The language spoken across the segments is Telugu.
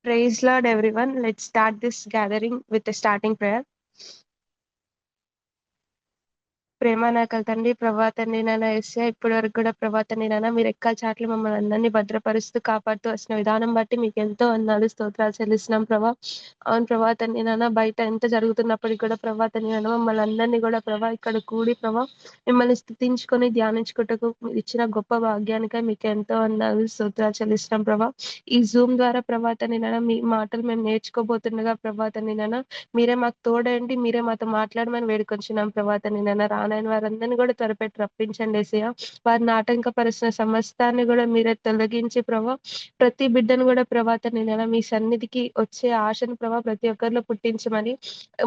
Praise Lord, everyone. Let's start this gathering with a starting prayer. ప్రేమ నాకల తండ్రి, ప్రభా తండ్రి నాన్న యేసయ్య, ఇప్పటి వరకు కూడా ప్రభా తండ్రి నాన్న మీ రెక్కల చాట్లు మమ్మల్ని అందరినీ భద్రపరుస్తూ కాపాడుతూ వచ్చిన విధానం బట్టి మీకు ఎంతో వందనాలు స్తోత్రాలు చెల్లిస్తున్నాం ప్రభా. అవును ప్రభా తండ్రి నాన్న, బయట ఎంత జరుగుతున్నప్పటికీ కూడా ప్రభా తండ్రి నాన్న మమ్మల్ని అందరినీ కూడా ప్రభా ఇక్కడ కూడి ప్రభా మిమ్మల్ని స్తుతించుకొని ధ్యానించుకుంటూ మీరు ఇచ్చిన గొప్ప భాగ్యానికై మీకు ఎంతో వందనాలు స్తోత్రాలు చెల్లిస్తున్నాం ప్రభా. ఈ జూమ్ ద్వారా ప్రభా తండ్రి నాన్న మీ మాటలు మేము నేర్చుకోబోతుండగా ప్రభా తండ్రి నాన్న మీరే మాకు తోడండి, మీరే మాతో మాట్లాడమని వేడుకొంచున్నాం ప్రభా తండ్రి నాన్న. రానైన వారందరినీ కూడా త్వరపెట్టి రప్పించండి యేసయ్య. వారిని ఆటంకపరిచిన సమస్తాన్ని కూడా మీరే తొలగించి ప్రభా, ప్రతి బిడ్డను కూడా ప్రభా తండ్రి నాన్న మీ సన్నిధికి వచ్చే ఆశను ప్రభా ప్రతి ఒక్కరిలో పుట్టించమని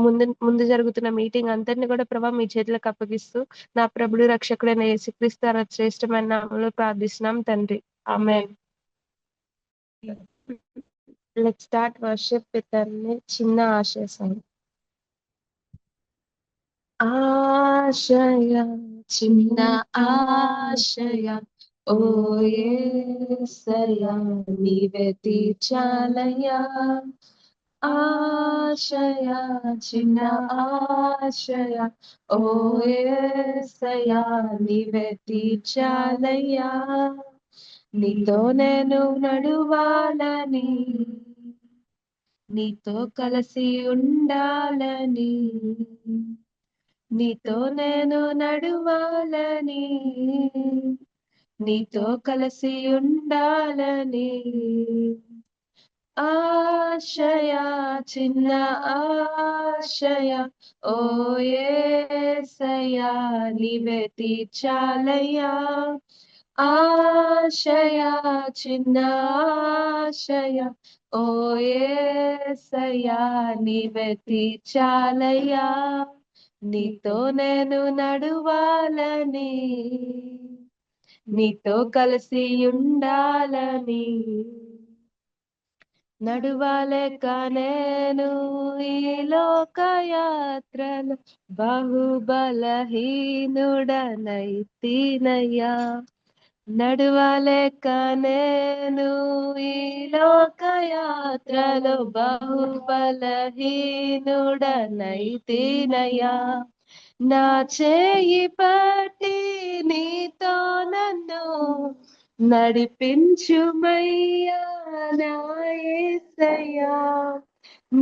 ముందు ముందు జరుగుతున్న మీటింగ్ అందరినీ కూడా ప్రభా మీ చేతులకు అప్పగిస్తూ నా ప్రభుడు రక్షకుడైన యేసుక్రీస్తు అనే శ్రేష్టమైన నామములో ప్రార్థిస్తున్నాం తండ్రి. ఆమేన్. లెట్స్ స్టార్ట్ వర్షిప్ విత్ చిన్న ఆశయ సాంగ్. ఆశయ చిన్న ఆశయ ఓ యేసయ్యా, నీవే తీర్చాలయ్యా. ఆశయ చిన్న ఆశయ ఓ యేసయ్యా, నీవే తీర్చాలయ్యా. నీతో నేను నడువాలని, నీతో కలిసి ఉండాలని, నీతో నేను నడువాలని, నీతో కలిసి ఉండాలని. ఆశయ చిన్న ఆశయ ఓ యేసయ్యా, నీవే తీర్చాలయ్యా. ఆశయ చిన్న ఆశయ ఓ యేసయ్యా, నీవే తీర్చాలయ్యా. నీతో నేను నడువాలని, నీతో కలిసి ఉండాలని. నడువాలేక నేను ఈ లోకయాత్రలో బహుబలహీనుడనైతినయ్యా. నడువాలేక నేను ఈ లోకయాత్రలో బహుబలహీనుడనైతినయ్యా. నా చేయి పట్టి నీతో నన్ను నడిపించుమయ్యా నా యేసయ్యా.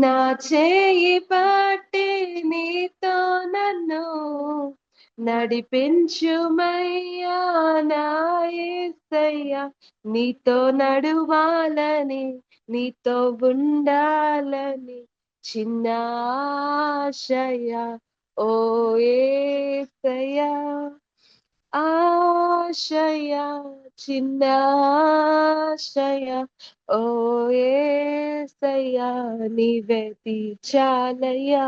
నా చేయి పట్టి నీతో నన్ను నడిపించుమయ్యా నా యేసయ్యా. నీతో నడువాలని, నీతో ఉండాలని చిన్న ఆశయ ఓ యేసయ్యా. ఆశయ చిన్న ఆశయ ఓ యేసయ్యా, నీవే తీర్చాలయ్యా.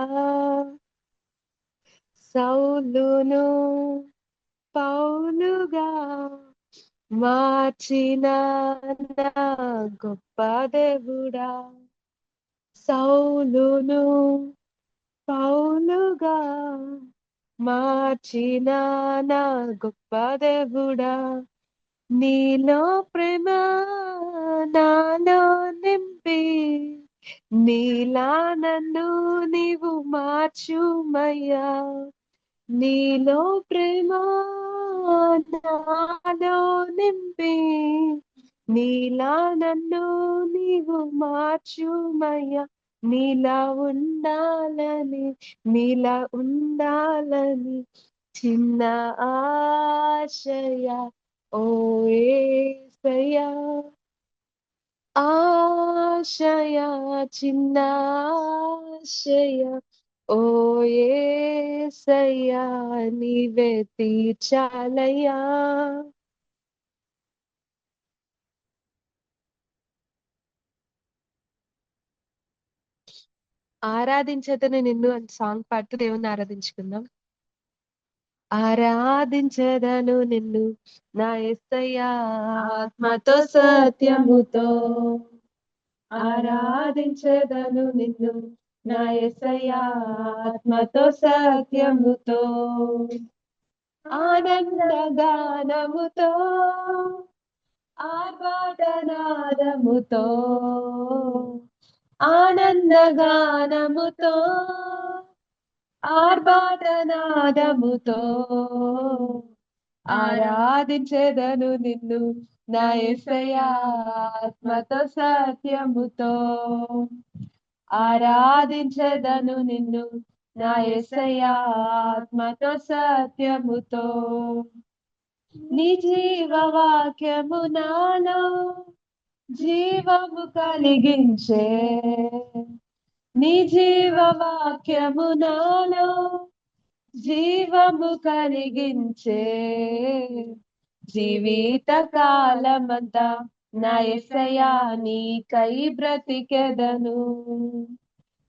సౌలును పౌలుగా మార్చిన నా గొప్ప దేవుడా, సౌలును పౌలుగా మార్చిన నా గొప్ప దేవుడా, నీలో ప్రేమ నాలో నింపి నీలా నన్ను నీవు మార్చుమయ్యా. నీలో ప్రేమ నాలో నింపి నీలా నన్ను నీవు మార్చుమయ్యా. నీలా ఉండాలని, నీలా ఉండాలని చిన్న ఆశయ ఓ యేసయ్యా. ఆశయ చిన్న ఆశయ ఓ యేసయ్యా, నీవే తీర్చాలయ్యా. ఆరాధించదని నిన్ను అని సాంగ్ పాడుతూ దేవుని ఆరాధించుకుందాం. ఆరాధించదను నిన్ను నా యేసయ్యా, ఆత్మతో సత్యముతో. ఆరాధించదను నిన్ను నా యేసయ్యా, ఆత్మతో సత్యముతో. ఆనంద గానముతో ఆర్భాటనాదముతో ఆనందగానముతో ఆర్భాటనాదముతో ఆరాధించెదను నిన్ను నా యేసయ్యా ఆత్మతో సత్యముతో ఆరాధించెదను నిన్ను నా యేసయ్యా ఆత్మతో సత్యముతో నీ జీవవాక్యము నాలో జీవము కలిగించే నీ జీవవాక్యము నాలో జీవము కలిగించే జీవిత కాలమంతా నా యేసయ్యా నీకై బ్రతికెదను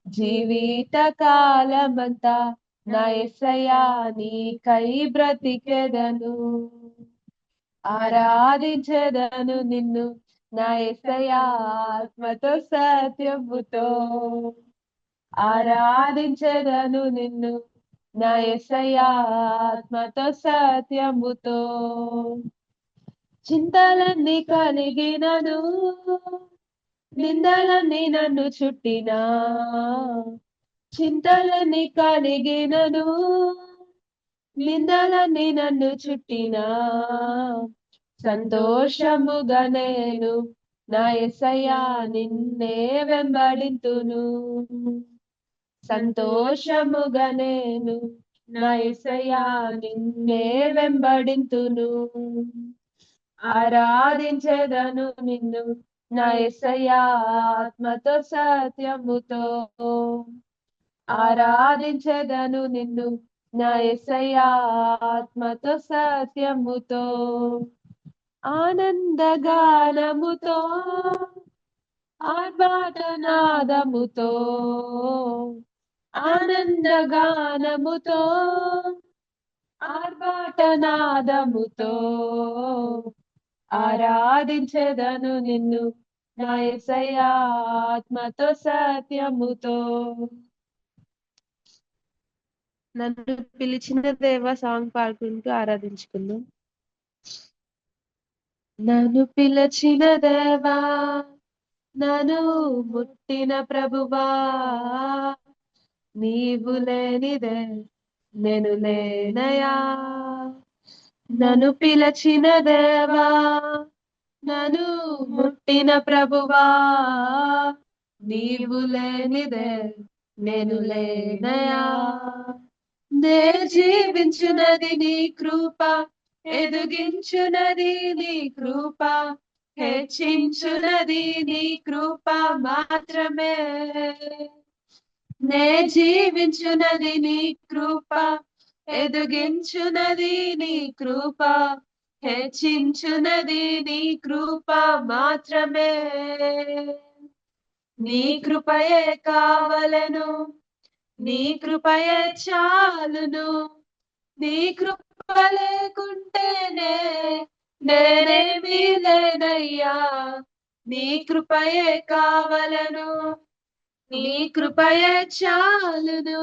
జీవిత కాలమంతా నా యేసయ్యా నీకై బ్రతికెదను ఆరాధించెదను నిన్ను నా యేసయ్యా ఆత్మతో సత్యముతో ఆరాధించెదను నిన్ను నా యేసయ్యా ఆత్మతో సత్యముతో చింతలన్నీ కలిగినను నిందలన్నీ నన్ను చుట్టినా చింతలన్నీ కలిగినను నిందలన్నీ నన్ను చుట్టినా సంతోషముగా నేను నా యేసయ్యా నిన్నే వెంబడింతును సంతోషముగా నేను నా యేసయ్యా నిన్నే వెంబడింతును ఆరాధించెదను నిన్ను నా యేసయ్యా ఆత్మతో సత్యముతో ఆరాధించెదను నిన్ను నా యేసయ్యా ఆత్మతో సత్యముతో ఆనందగానముతో ఆర్భాటనాదముతో ఆనందగానముతో ఆర్భాటనాదముతో ఆరాధించెదను నిన్ను నా యేసయ్యా ఆత్మతో సత్యముతో నన్ను పిలిచిన దేవ సాంగ్ పాడుకుంటూ ఆరాధించుకుందాం నన్ను పిలిచిన దేవా నన్ను ముట్టిన ప్రభువా నీవు లేనిదే నేను లేనయా నన్ను పిలిచిన దేవా నన్ను ముట్టిన ప్రభువా నీవు లేనిదే నేను లేనయా నే జీవించునది నీ కృప ఎదిగించునది నీ కృప హెచ్చించునది నీ కృప మాత్రమే నే జీవించునది నీ కృప ఎదిగించునది నీ కృప హెచ్చించునది నీ కృప మాత్రమే నీ కృపయే కావలెను నీ కృపయే చాలును నీ కృప లేకుంటేనే నేనేమీ లేనయ్యా నీ కృపయే కావలెను నీ కృపయే చాలును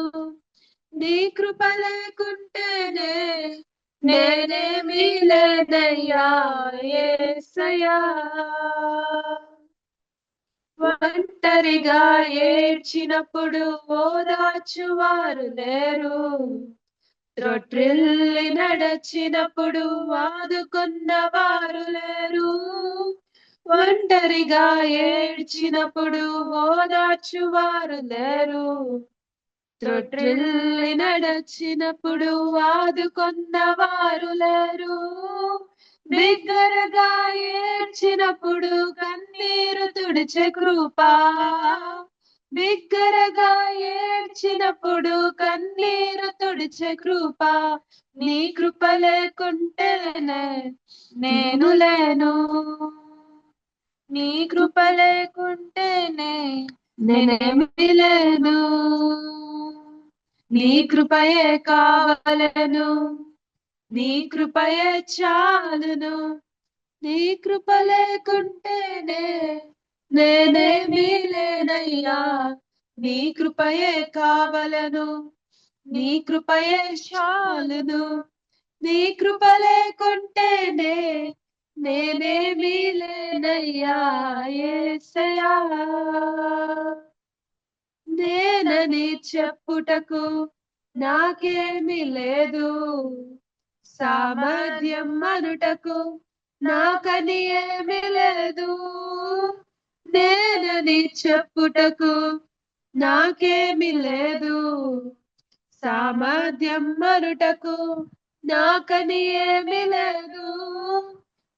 నీ కృప లేకుంటేనే నేనేమీ లేనయ్యా యేసయ్యా ఒంటరిగా ఏడ్చినప్పుడు ఓదార్చువారు లేరు త్రొట్రిల్లి నడచినప్పుడు ఆదుకున్న వారు లేరు ఒంటరిగా ఏడ్చినప్పుడు ఓదార్చువారు లేరు త్రొట్రిల్లి నడచినప్పుడు ఆదుకున్న వారు లేరు బిగ్గరగా ఏడ్చినప్పుడు కన్నీరు తుడిచే కృప బిగ్గరగా ఏడ్చినప్పుడు కన్నీరు తుడిచే కృప నీ కృప లేకుంటేనే నేను లేను నీ కృప లేకుంటేనే నేనేమి లేను నీ కృపయే కావలెను నీ కృపయే చాలును నీ కృప లేకుంటేనే నేనేమీ లేనయ్యా నీ కృపయే కావలెను నీ కృపయే చాలును నీ కృప లేకుంటేనే నేనేమీ లేనయ్యా యేసయ్యా నేనని చెప్పుటకు నాకేమి లేదు, సామర్థ్యం అనుటకు నాకని ఏమి లేదు. నేనని చెప్పుటకు నాకేమి లేదు, సామర్థ్యం మరుటకు నాకని ఏమి లేదు.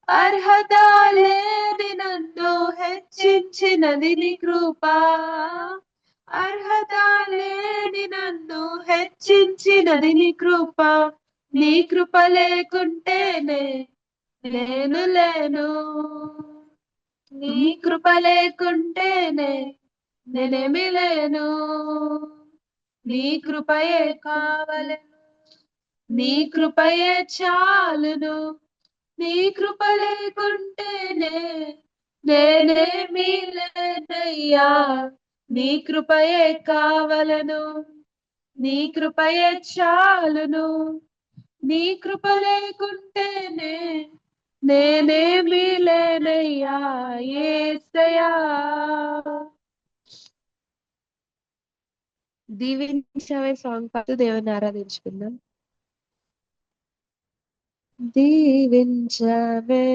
అర్హత లేని నన్ను హెచ్చించినది నీ కృప, అర్హత లేని నన్ను హెచ్చించినది నీ కృప. నీ కృప లేకుంటేనే నేను లేను, నీ కృప లేకుంటేనే నేనేమి లేను. నీ కృపయే కావలెను, నీ కృపయే చాలును. నీ కృప లేకుంటేనే నేనేమి లేనయ్యా. నీ కృపయే కావలను, నీ కృపయే చాలును. నీ కృప లేకుంటేనే నేనేమి లేనయ్యా యేసయ్యా. దీవించవే సాంగ్ పాడుతూ దేవుని ఆరాధించుకుందాం. దీవించవే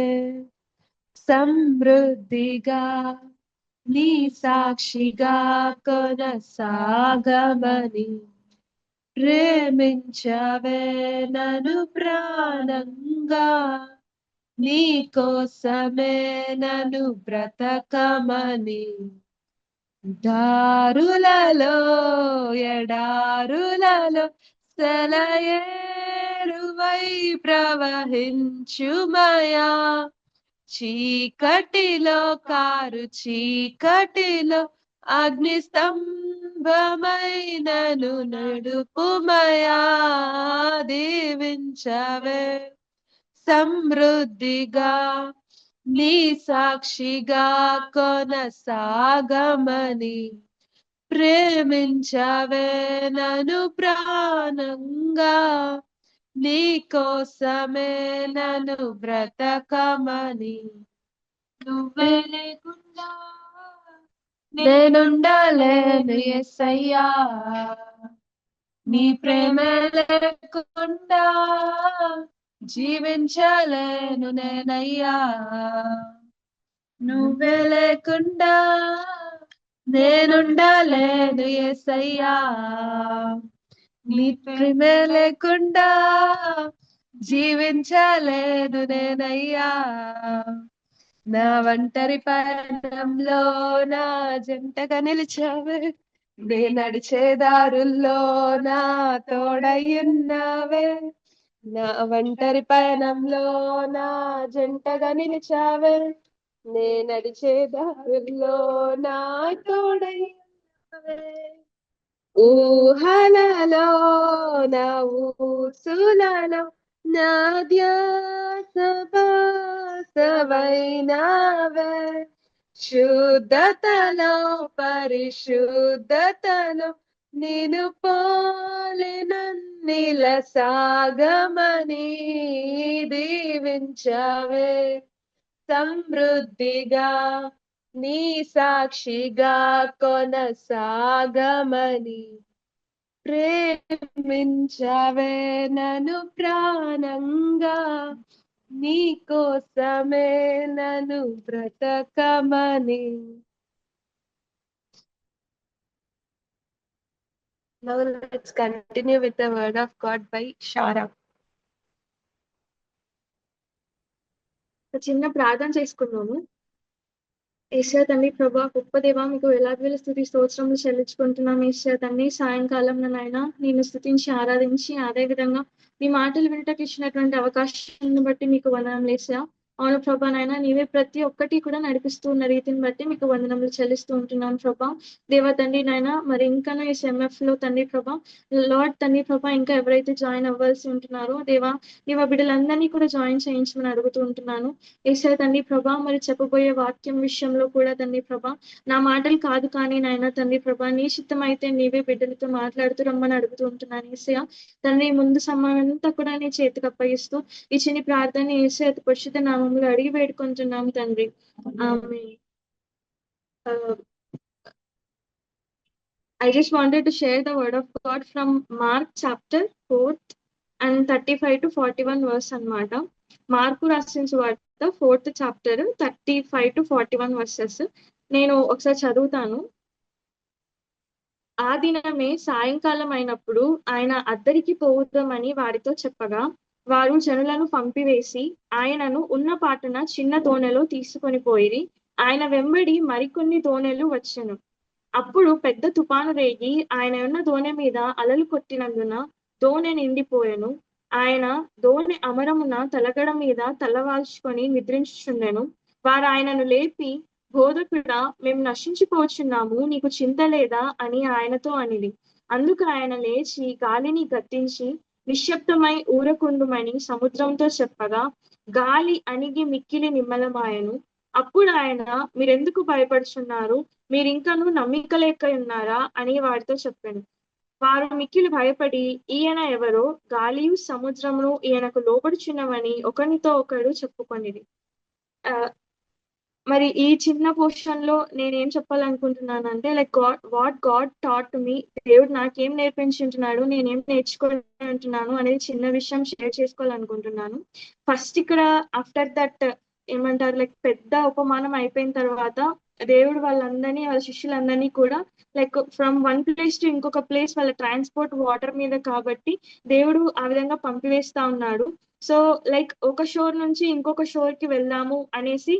సమృద్ధిగా నీ సాక్షిగా కొనసాగమని, ప్రేమించవే నన్ను ప్రాణంగా, నీ కోసమే నన్ను బ్రతకమని. దారులలో ఎడారులలో సెలయేరువై ప్రవహించుమయా, చీకటిలో కారు చీకటిలో అగ్నిస్తంభమైనను నడుపుమయా. దీవించవే సమృద్ధిగా నీ సాక్షిగా కొనసాగమని, ప్రేమించవే నన్ను ప్రాణంగా, నీ కోసమే నన్ను బ్రతకమని. నువ్వే లేకుండా నేనుండలేను యేసయ్యా, నీ ప్రేమ లేకుండా జీవించలేను నేనయ్యా. నువ్వే లేకుండా నేనుండలేను యేసయ్యా, నీ ప్రేమ లేకుండా జీవించలేను నేనయ్యా. నా ఒంటరి పయనంలో నా జంటగా నిలిచావే, నే నడిచే దారుల్లో నా తోడయ్యున్నావే. నా ఒంటరి పయనంలో నా జంటగా నిలిచావే, నే నడిచే దారుల్లో నా తోడయ్యున్నావే. ఊహలలో నా ఊసులలో నా ధ్యాస బాసవైనావే, శుద్ధతలో పరిశుద్ధతలో నిన్ను పోలి నన్నిల సాగమని. దీవించవే సమృద్ధిగా నీ సాక్షిగా కొనసాగమని, ప్రేమించవే నన్ను ప్రాణంగా, నీ కోసమే నన్ను బ్రతకమని. Now let's continue with the word of God by Shara. చిన్న ప్రార్థన చేసుకున్నాము. యేసయ్య తండ్రి ప్రభా గొప్ప దేవా, మీకు వేలాది వేల స్తుతి స్తోత్రములు చెల్లించుకుంటున్నాం. యేసయ్య తండ్రి సాయంకాలం నాయన నిన్ను స్తుతించి ఆరాధించి అదే విధంగా మీ మాటలు వినటకు ఇచ్చినటువంటి అవకాశాన్ని బట్టి మీకు వందనములు యేసయ్య. అవును ప్రభా నాయన, నీవే ప్రతి ఒక్కటి కూడా నడిపిస్తూ ఉన్న రీతిని బట్టి మీకు వందనములు చెల్లిస్తూ ఉంటున్నాం ప్రభా. దేవా తండ్రి నాయన, మరి ఇంకా ఈ SMF లో తండ్రి ప్రభా, లార్డ్ తండ్రి ప్రభా, ఇంకా ఎవరైతే జాయిన్ అవ్వాల్సి ఉంటున్నారో దేవా, నీవ బిడ్డలందరినీ కూడా జాయిన్ చేయించమని అడుగుతూ ఉంటున్నాను. యేసయ్య తండ్రి ప్రభా, మరి చెప్పబోయే వాక్యం విషయంలో కూడా తండ్రి ప్రభా, నా మాటలు కాదు కానీ నాయన తండ్రి ప్రభా, నీ చిత్తం అయితే నీవే బిడ్డలతో మాట్లాడుతూ రమ్మని అడుగుతూ ఉంటున్నాను. యేసయ్య తండ్రి, ముందు సమయం అంతా కూడా నీ చేతికి అప్పగిస్తూ ఈ చిన్ని ప్రార్థన యేసయ్య అతి పరిశుద్ధ నామములో అడిగి వేడుకుంటున్నాం తండ్రి, ఆమేన్. I just wanted to share the word of God from Mark chapter 4th and 35 to 41 verse అన్నమాట. మార్కు రాసిన సువార్త 4th చాప్టర్ 35 to 41 వర్సెస్. నేను ఒకసారి చదువుతాను. ఆ దినమే సాయంకాలం అయినప్పుడు ఆయన అద్దరికి పోవుదామని వారితో చెప్పగా వారు జనులను పంపివేసి ఆయనను ఉన్న పాటున చిన్న దోణెలో తీసుకొని పోయిరి. ఆయన వెంబడి మరికొన్ని దోణెలు వచ్చెను. అప్పుడు పెద్ద తుఫాను రేగి ఆయన ఉన్న దోణె మీద అలలు కొట్టినందున దోణె నిండిపోయెను. ఆయన దోణె అమరమున తలగడ మీద తలవాల్చుకొని నిద్రించుచుండెను. వారు ఆయనను లేపి, బోధకుడా, మేము నశించిపోచున్నాము, నీకు చింత లేదా అని ఆయనతో అనిరి. అందుకు ఆయన లేచి గాలిని గద్దించి నిశ్శబ్దమై ఊరకుండుమని సముద్రంతో చెప్పగా గాలి అణిగి మిక్కిలి నిమ్మలమాయెను. అప్పుడు ఆయన, మీరెందుకు భయపడుచున్నారు, మీరింకనూ నమ్మిక లేక ఉన్నారా అని వారితో చెప్పాను. వారు మిక్కిలి భయపడి, ఈయన ఎవరో, గాలియు సముద్రమును ఈయనకు లోబడుచున్నవని ఒకనితో ఒకడు చెప్పుకొనిరి. ఆ, మరి ఈ చిన్న పోర్షన్ లో నేనేం చెప్పాలనుకుంటున్నానంటే, like what God taught me, దేవుడు నాకేం నేర్పించుంటున్నాడు, నేనేం నేర్చుకుంటున్నాను అనేది చిన్న విషయం షేర్ చేసుకోవాలనుకుంటున్నాను. ఫస్ట్ ఇక్కడ ఆఫ్టర్ దట్ ఏమంటారు, లైక్ పెద్ద ఉపమానం అయిపోయిన తర్వాత దేవుడు వాళ్ళందరినీ, వాళ్ళ శిష్యులందరినీ కూడా like from one place to ఇంకొక ప్లేస్, వాళ్ళ ట్రాన్స్పోర్ట్ వాటర్ మీద కాబట్టి దేవుడు ఆ విధంగా పంపివేస్తా ఉన్నాడు. సో లైక్ ఒక షోర్ నుంచి ఇంకొక షోర్ కి వెళ్దాము అనేసి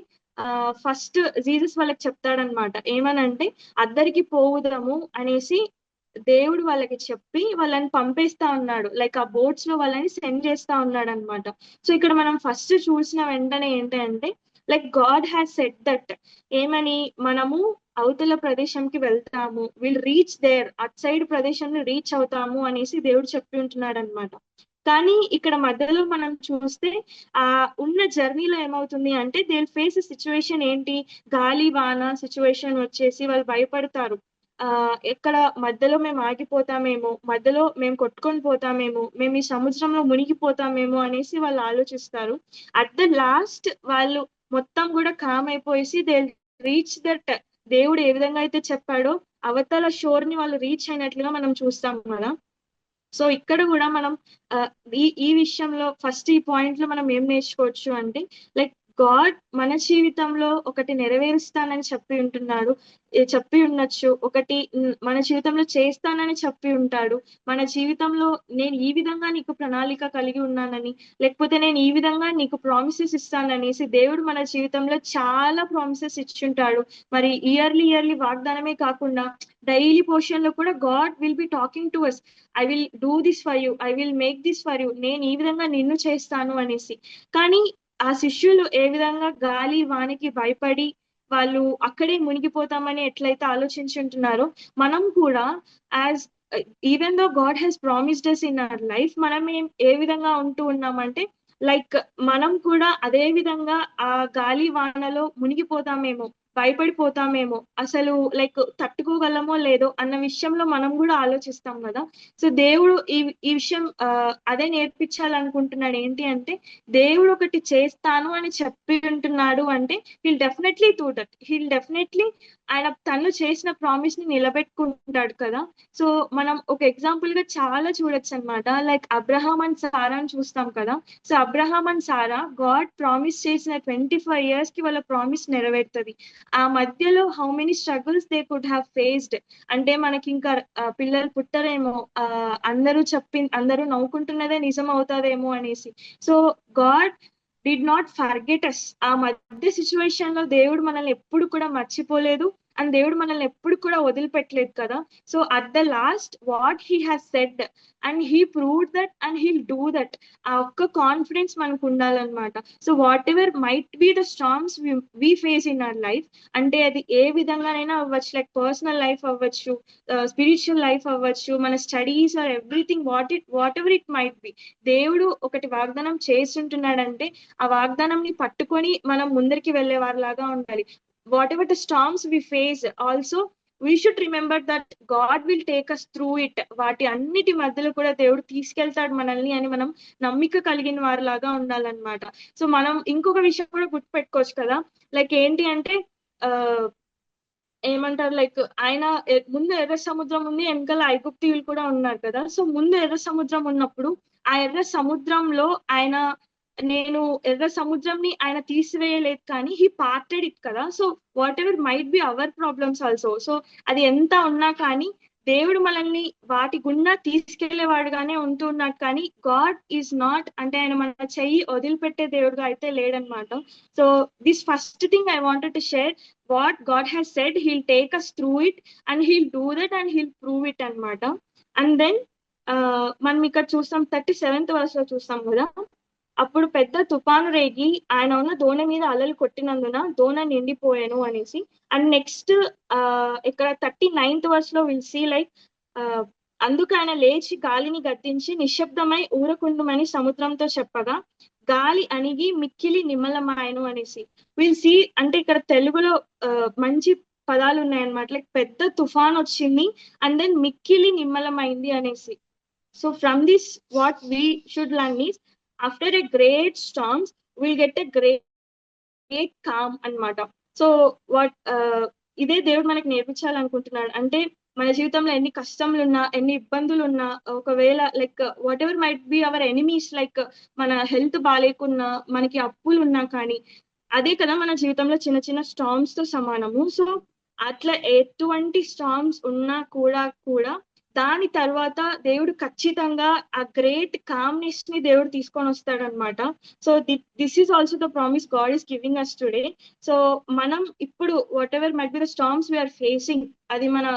ఫస్ట్ జీసస్ వాళ్ళకి చెప్తాడనమాట. ఏమనంటే అద్దరికి పోవుదాము అనేసి దేవుడు వాళ్ళకి చెప్పి వాళ్ళని పంపేస్తా ఉన్నాడు. లైక్ ఆ బోట్స్ లో వాళ్ళని సెండ్ చేస్తా ఉన్నాడు అనమాట. సో ఇక్కడ మనం ఫస్ట్ చూసిన వెంటనే ఏంటంటే, like God has set that, ఏమని, మనము అవతల ప్రదేశంకి వెళ్తాము, will reach there, at side ప్రదేశంలో రీచ్ అవుతాము అనేసి దేవుడు చెప్పి ఉంటున్నాడు అనమాట. కానీ ఇక్కడ మధ్యలో మనం చూస్తే ఆ ఉన్న జర్నీలో ఏమవుతుంది అంటే, దే ఫేస్ సిచ్యువేషన్ ఏంటి, గాలి వాన సిచ్యువేషన్ వచ్చేసి వాళ్ళు భయపడతారు. ఎక్కడ మధ్యలో మేము ఆగిపోతామేమో, మధ్యలో మేము కొట్టుకొని పోతామేమో, మేము ఈ సముద్రంలో మునిగిపోతామేమో అనేసి వాళ్ళు ఆలోచిస్తారు. అట్ ద లాస్ట్ వాళ్ళు మొత్తం కూడా కామ్ అయిపోయేసి దే రీచ్ దట్, దేవుడు ఏ విధంగా అయితే చెప్పాడో అవతల షోర్ ని వాళ్ళు రీచ్ అయినట్లుగా మనం చూస్తాం కదా. సో ఇక్కడ కూడా మనం ఈ విషయంలో ఫస్ట్ ఈ పాయింట్ లో మనం ఏం నేర్చుకోవచ్చు అంటే, లైక్ గాడ్ మన జీవితంలో ఒకటి నెరవేరుస్తానని చెప్పి ఉంటున్నాడు, చెప్పి ఉండొచ్చు. ఒకటి మన జీవితంలో చేస్తానని చెప్పి ఉంటాడు. మన జీవితంలో నేను ఈ విధంగా నీకు ప్రణాళిక కలిగి ఉన్నానని, లేకపోతే నేను ఈ విధంగా నీకు ప్రామిసెస్ ఇస్తాననేసి దేవుడు మన జీవితంలో చాలా ప్రామిసెస్ ఇచ్చుంటాడు. మరి ఇయర్లీ వాగ్దానమే కాకుండా డైలీ పోర్షన్ లో కూడా God will be talking to us, I will do this for you, I will make this for you, నేను ఈ విధంగా నిన్ను చేస్తాను అనేసి. కానీ ఆ శిష్యులు ఏ విధంగా గాలి వానికి భయపడి వాళ్ళు అక్కడే మునిగిపోతామని ఎట్లయితే ఆలోచించుంటున్నారో, మనం కూడా as even though God has promised us in our life, మనం ఏ విధంగా ఉంటూ ఉన్నామంటే, లైక్ మనం కూడా అదే విధంగా ఆ గాలి వానలో మునిగిపోతామేమో, భయపడిపోతామేమో, అసలు లైక్ తట్టుకోగలమో లేదో అన్న విషయంలో మనం కూడా ఆలోచిస్తాం కదా. సో దేవుడు ఈ విషయం అదే నేర్పించాలనుకుంటున్నాడు. ఏంటి అంటే, దేవుడు ఒకటి చేస్తాను అని చెప్పి ఉంటున్నాడు అంటే heal definitely do that, heal definitely ఆయన తను చేసిన ప్రామిస్ ని నిలబెట్టుకుంటాడు కదా. సో మనం ఒక ఎగ్జాంపుల్ గా చాలా చూడొచ్చు అనమాట. లైక్ అబ్రహాం అండ్ సారాని చూస్తాం కదా. So Abraham and Sarah, God promise చేసిన 25 years కి వాళ్ళ ప్రామిస్ నెరవేరుతుంది. ఆ మధ్యలో how many struggles they could have faced. అంటే మనకి ఇంకా పిల్లలు పుట్టరేమో, అందరూ నవ్వుకుంటున్నదే నిజం అవుతాదేమో అనేసి. So God did not forget us. ఆ మధ్య సిచ్యువేషన్ లో దేవుడు మనల్ని ఎప్పుడు కూడా మర్చిపోలేదు, అండ్ దేవుడు మనల్ని ఎప్పుడు కూడా వదిలిపెట్టలేదు కదా. So at the last what he has said and he proved that and he'll do that, ఆ ఒక్క కాన్ఫిడెన్స్ మనకు ఉండాలన్నమాట. So whatever might be the storms we face in our life, అంటే అది ఏ విధంగానైనా అవ్వచ్చు, లైక్ పర్సనల్ లైఫ్ అవ్వచ్చు, స్పిరిచువల్ లైఫ్ అవ్వచ్చు, మన studies or everything, whatever it might be, దేవుడు ఒకటి వాగ్దానం చేస్తుంటున్నాడంటే ఆ వాగ్దానం ని పట్టుకొని మనం ముందరికి వెళ్లే వారిలాగా ఉండాలి. Whatever the storms we face also we should remember that God will take us through it. వాటి అన్నిటి మధ్యలో కూడా దేవుడు తీసుకెళ్తాడు మనల్ని అని మనం నమ్మిక కలిగిన వారిలాగా ఉండాలన్నమాట. సో మనం ఇంకొక విషయం కూడా గుర్తుపెట్టుకోవచ్చు కదా. లైక్ ఏంటి అంటే, ఏమంటారు లైక్ ఆయన ముందు ఎర్ర సముద్రం ఉంది, వెనకాల ఐగుప్తీయులు కూడా ఉన్నారు కదా. సో ముందు ఎర్ర సముద్రం ఉన్నప్పుడు ఆ ఎర్ర సముద్రంలో ఆయన, నేను ఎర్ర సముద్రంని ఆయన తీసివేయలేదు కానీ హీ పార్టెడ్ ఇట్ కదా. So whatever might be our problems also. So అది ఎంత ఉన్నా కానీ దేవుడు మనల్ని వాటి గుండా తీసుకెళ్లేవాడుగానే ఉంటూ ఉన్నాడు. కానీ గాడ్ ఈజ్ నాట్, అంటే ఆయన మన చెయ్యి వదిలిపెట్టే దేవుడుగా అయితే లేడనమాట. So this first thing I wanted to share. What God has said he'll take us through it and he'll do that and he'll prove it అనమాట. అండ్ దెన్ మనం ఇక్కడ చూస్తాం 37th verse లో చూస్తాం కదా. అప్పుడు పెద్ద తుఫాను రేగి ఆయన ఉన్న దోణి మీద అలలు కొట్టినందున దోణ నిండిపోయాను అనేసి. అండ్ నెక్స్ట్ ఇక్కడ 39th verse లో విల్ సీ లైక్ అందుకు ఆయన లేచి గాలిని గద్దించి నిశ్శబ్దమై ఊరకుండుమని సముద్రంతో చెప్పగా గాలి అణిగి మిక్కిలి నిమ్మలమాయను అనేసి. విల్ సీ అంటే ఇక్కడ తెలుగులో మంచి పదాలు ఉన్నాయన్నమాట. లైక్ పెద్ద తుఫాన్ వచ్చింది అండ్ దెన్ మిక్కిలి నిమ్మలమైంది అనేసి. So from this what we should learn is after a great storms will get a great calm అన్నమాట. సో వాట్ ఇదే దేవుడు మనకి నేర్పించాలనుకుంటున్నాడు. అంటే మన జీవితంలో ఎన్ని కష్టములు ఉన్నా, ఎన్ని ఇబ్బందులు ఉన్నా, ఒకవేళ like what ever might be our enemies, like మన హెల్త్ బాగాలేకున్నా, మనకి అప్పులు ఉన్నా కానీ అదే కదా మన జీవితంలో చిన్న చిన్న స్టార్మ్స్ తో సమానము. సో అట్లా ఎటువంటి స్టార్మ్స్ ఉన్నా కూడా దాని తర్వాత దేవుడు ఖచ్చితంగా ఆ గ్రేట్ కామ్నెస్ ని దేవుడు తీసుకొని వస్తాడనమాట. So this is also the promise God is giving us today. So మనం ఇప్పుడు whatever might be the storms we're facing, అది మన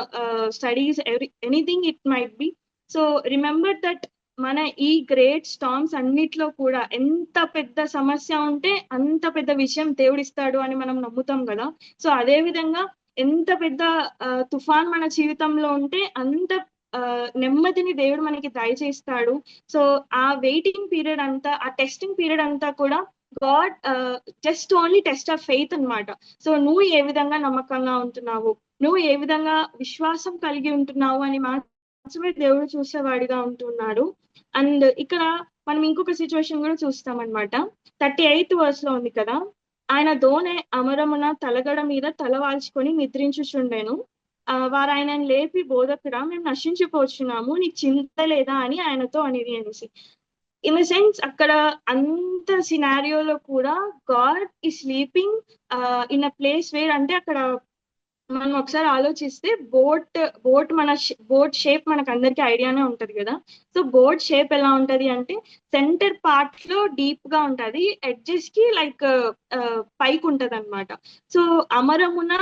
studies anything it might be. So remember that మన ఈ గ్రేట్ స్టార్మ్స్ అన్నిట్లో కూడా ఎంత పెద్ద సమస్య ఉంటే అంత పెద్ద విషయం దేవుడు ఇస్తాడు అని మనం నమ్ముతాం కదా. సో అదే విధంగా ఎంత పెద్ద తుఫాన్ మన జీవితంలో ఉంటే అంత నెమ్మదిని దేవుడు మనకి దయచేస్తాడు. సో ఆ వెయిటింగ్ పీరియడ్ అంతా, ఆ టెస్టింగ్ పీరియడ్ అంతా కూడా God just only test of faith అనమాట. సో నువ్వు ఏ విధంగా నమ్మకంగా ఉంటున్నావు, నువ్వు ఏ విధంగా విశ్వాసం కలిగి ఉంటున్నావు అని మాత్రమే దేవుడు చూసేవాడిగా ఉంటున్నాడు. అండ్ ఇక్కడ మనం ఇంకొక సిచ్యువేషన్ కూడా చూస్తాం అనమాట. 38th verse లో ఉంది కదా, ఆయన దోనె అమరమున తలగడ మీద తలవాల్చుకొని నిద్రించుచుండెను. వారు ఆయనను లేపి బోధకుడా మేము నశించిపోతున్నాము, నీకు చింత లేదా అని ఆయనతో అనేది అనేసి. ఇన్ ద సెన్స్ అక్కడ అంత సినారియోలో కూడా గాడ్ ఈ sleeping in a place where, అంటే అక్కడ మనం ఒకసారి ఆలోచిస్తే బోట్ షేప్ మనకు అందరికి ఐడియానే ఉంటది కదా. సో బోట్ షేప్ ఎలా ఉంటది అంటే సెంటర్ పార్ట్ లో డీప్ గా ఉంటది, ఎడ్జెస్ కి లైక్ పైకి ఉంటది అనమాట. సో అమరమున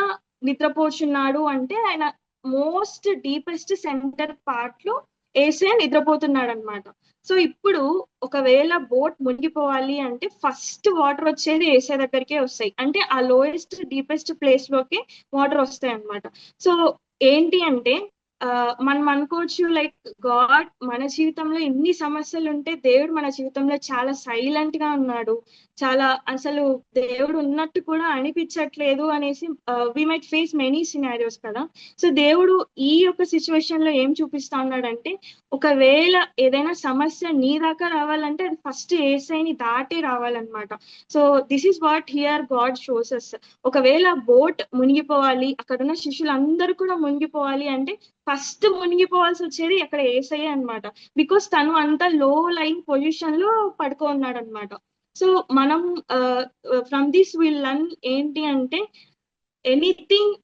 నిద్రపోచున్నాడు అంటే ఆయన మోస్ట్ డీపెస్ట్ సెంటర్ పార్ట్ లో ఏసే నిద్రపోతున్నాడు అనమాట. సో ఇప్పుడు ఒకవేళ బోట్ మునిగిపోవాలి అంటే ఫస్ట్ వాటర్ వచ్చేది ఏసే దగ్గరికే వస్తాయి, అంటే ఆ లోయెస్ట్ డీపెస్ట్ ప్లేస్ లోకి వాటర్ వస్తాయి అనమాట. సో ఏంటి అంటే మనం అనుకోవచ్చు లైక్ గాడ్ మన జీవితంలో ఎన్ని సమస్యలు ఉంటే దేవుడు మన జీవితంలో చాలా సైలెంట్ గా ఉన్నాడు, చాలా అసలు దేవుడు ఉన్నట్టు కూడా అనిపించట్లేదు అనేసి we might face many scenarios కదా. సో దేవుడు ఈ యొక్క సిచ్యువేషన్ లో ఏం చూపిస్తా ఉన్నాడంటే ఒకవేళ ఏదైనా సమస్య నీ దాకా రావాలంటే అది ఫస్ట్ ఏసైని దాటి రావాలన్నమాట. So this is what here God shows us. ఒకవేళ బోట్ మునిగిపోవాలి, అక్కడ ఉన్న శిష్యులందరూ కూడా మునిగిపోవాలి అంటే ఫస్ట్ మునిగిపోవాల్సి వచ్చేది అక్కడ ఏసయ్య అనమాట. బికాస్ తను అంత లో లైన్ పొజిషన్ లో పడుకో ఉన్నాడు అనమాట. సో మనం ఫ్రమ్ దిస్ విల్ లర్న్ ఏంటి అంటే anything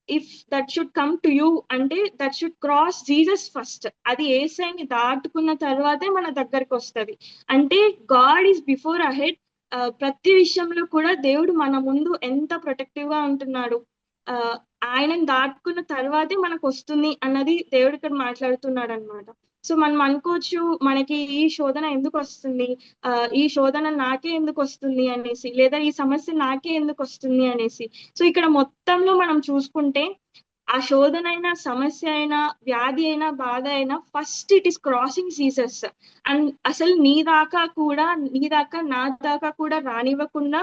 if that should come to you అంటే that should cross Jesus first. అది ఏసైని దాటుకున్న తర్వాతే మన దగ్గరికి వస్తుంది. అంటే గాడ్ ఈస్ బిఫోర్ అహెడ్. ప్రతి విషయంలో కూడా దేవుడు మన ముందు ఎంత ప్రొటెక్టివ్ గా ఉంటున్నాడు, ఆయనను దాటుకున్న తర్వాతే మనకు వస్తుంది అన్నది దేవుడు ఇక్కడ మాట్లాడుతున్నాడు అనమాట. సో మనం అనుకోవచ్చు మనకి ఈ శోధన ఎందుకు వస్తుంది, ఈ శోధన నాకే ఎందుకు వస్తుంది అనేసి, లేదా ఈ సమస్య నాకే ఎందుకు వస్తుంది అనేసి. సో ఇక్కడ మొత్తంలో మనం చూసుకుంటే ఆ శోధన అయినా, సమస్య అయినా, వ్యాధి అయినా, బాధ అయినా first it is crossing Jesus. And అసలు నీ దాకా నా దాకా కూడా రానివ్వకుండా